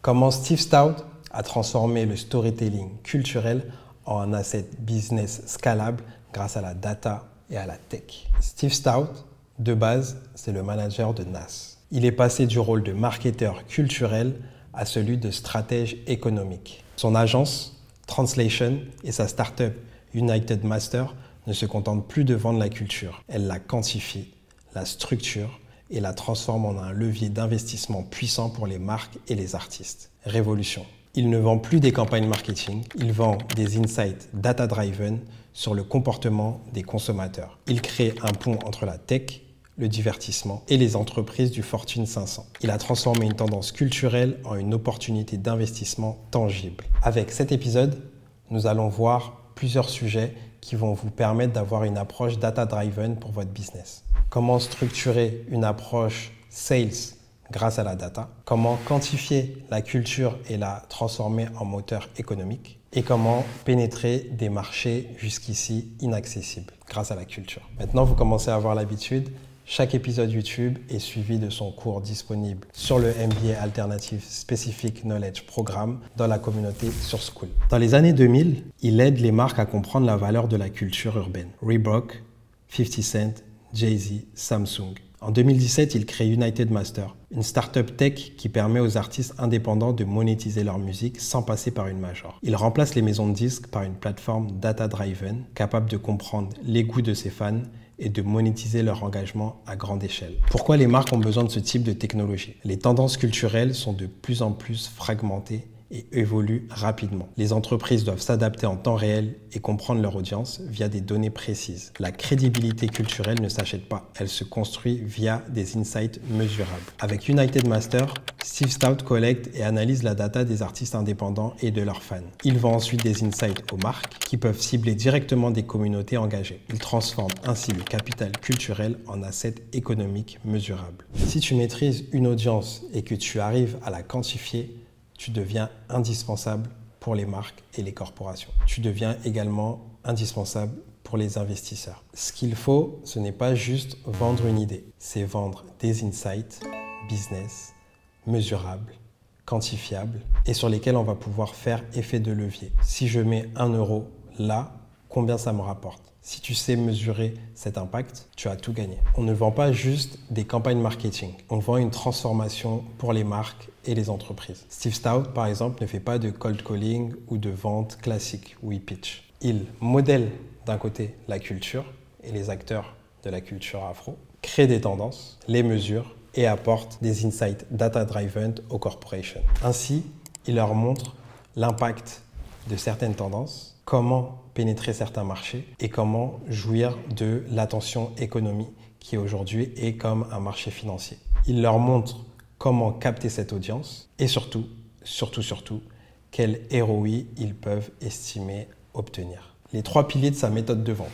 Comment Steve Stout a transformé le storytelling culturel en un asset business scalable grâce à la data et à la tech. Steve Stout, de base, c'est le manager de NAS. Il est passé du rôle de marketeur culturel à celui de stratège économique. Son agence, Translation, et sa startup United Master ne se contentent plus de vendre la culture. Elle la quantifie, la structure et la transforme en un levier d'investissement puissant pour les marques et les artistes. Révolution. Il ne vend plus des campagnes marketing, il vend des insights data-driven sur le comportement des consommateurs. Il crée un pont entre la tech, le divertissement et les entreprises du Fortune 500. Il a transformé une tendance culturelle en une opportunité d'investissement tangible. Avec cet épisode, nous allons voir plusieurs sujets qui vont vous permettre d'avoir une approche data-driven pour votre business. Comment structurer une approche sales grâce à la data, comment quantifier la culture et la transformer en moteur économique et comment pénétrer des marchés jusqu'ici inaccessibles grâce à la culture. Maintenant, vous commencez à avoir l'habitude. Chaque épisode YouTube est suivi de son cours disponible sur le MBA Alternative Specific Knowledge Programme dans la communauté SourceSchool. Dans les années 2000, il aide les marques à comprendre la valeur de la culture urbaine. Reebok, 50 Cent, Jay-Z, Samsung. En 2017, il crée United Master, une startup tech qui permet aux artistes indépendants de monétiser leur musique sans passer par une major. Il remplace les maisons de disques par une plateforme data-driven capable de comprendre les goûts de ses fans et de monétiser leur engagement à grande échelle. Pourquoi les marques ont besoin de ce type de technologie? Les tendances culturelles sont de plus en plus fragmentées et évoluent rapidement. Les entreprises doivent s'adapter en temps réel et comprendre leur audience via des données précises. La crédibilité culturelle ne s'achète pas, elle se construit via des insights mesurables. Avec United Master, Steve Stout collecte et analyse la data des artistes indépendants et de leurs fans. Il vend ensuite des insights aux marques qui peuvent cibler directement des communautés engagées. Il transforme ainsi le capital culturel en asset économique mesurable. Si tu maîtrises une audience et que tu arrives à la quantifier, tu deviens indispensable pour les marques et les corporations. Tu deviens également indispensable pour les investisseurs. Ce qu'il faut, ce n'est pas juste vendre une idée, c'est vendre des insights business mesurables, quantifiables et sur lesquels on va pouvoir faire effet de levier. Si je mets 1 euro là, combien ça me rapporte? Si tu sais mesurer cet impact, tu as tout gagné. On ne vend pas juste des campagnes marketing, on vend une transformation pour les marques et les entreprises. Steve Stout, par exemple, ne fait pas de cold calling ou de vente classique où il pitch. Il modèle d'un côté la culture et les acteurs de la culture afro, crée des tendances, les mesure et apporte des insights data-driven aux corporations. Ainsi, il leur montre l'impact de certaines tendances, comment pénétrer certains marchés et comment jouir de l'attention économie qui aujourd'hui est comme un marché financier. Il leur montre comment capter cette audience et surtout, quel ROI ils peuvent estimer obtenir. Les 3 piliers de sa méthode de vente.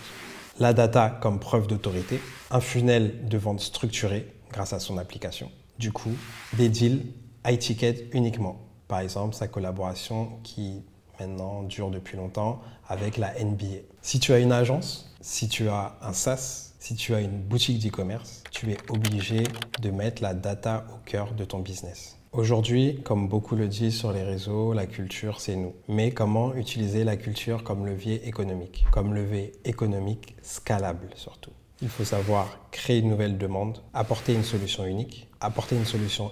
La data comme preuve d'autorité, un funnel de vente structuré grâce à son application. Du coup, des deals high ticket uniquement. Par exemple, sa collaboration qui maintenant dure depuis longtemps avec la NBA. Si tu as une agence, si tu as un SaaS, si tu as une boutique d'e-commerce, tu es obligé de mettre la data au cœur de ton business. Aujourd'hui, comme beaucoup le disent sur les réseaux, la culture, c'est nous. Mais comment utiliser la culture comme levier économique scalable surtout. Il faut savoir créer une nouvelle demande, apporter une solution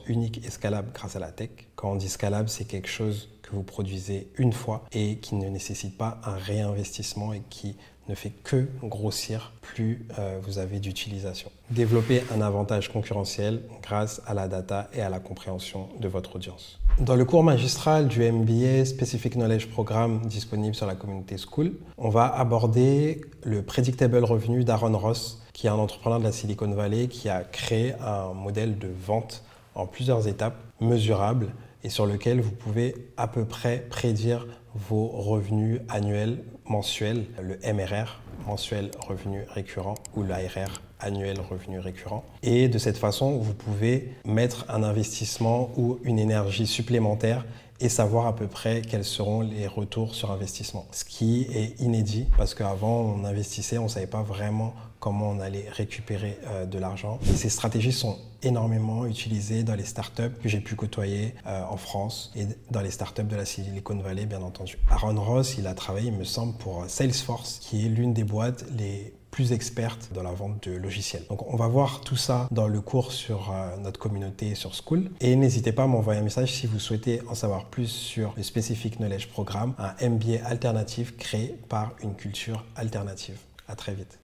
unique et scalable grâce à la tech. Quand on dit scalable, c'est quelque chose que vous produisez une fois et qui ne nécessite pas un réinvestissement et qui ne fait que grossir plus vous avez d'utilisation. Développer un avantage concurrentiel grâce à la data et à la compréhension de votre audience. Dans le cours magistral du MBA Specific Knowledge Programme disponible sur la communauté School, on va aborder le Predictable Revenue d'Aaron Ross, qui est un entrepreneur de la Silicon Valley qui a créé un modèle de vente en plusieurs étapes mesurables et sur lequel vous pouvez à peu près prédire vos revenus annuels, mensuels, le MRR, mensuel revenu récurrent, ou l'ARR, annuel revenu récurrent. Et de cette façon, vous pouvez mettre un investissement ou une énergie supplémentaire et savoir à peu près quels seront les retours sur investissement. Ce qui est inédit parce qu'avant, on investissait, on ne savait pas vraiment comment on allait récupérer de l'argent. Et ces stratégies sont énormément utilisées dans les startups que j'ai pu côtoyer en France et dans les startups de la Silicon Valley, bien entendu. Aaron Ross, il a travaillé, il me semble, pour Salesforce, qui est l'une des boîtes les plus expertes dans la vente de logiciels. Donc on va voir tout ça dans le cours sur notre communauté sur Skool. Et n'hésitez pas à m'envoyer un message si vous souhaitez en savoir plus sur le Specific Knowledge Programme, un MBA alternatif créé par une culture alternative. À très vite.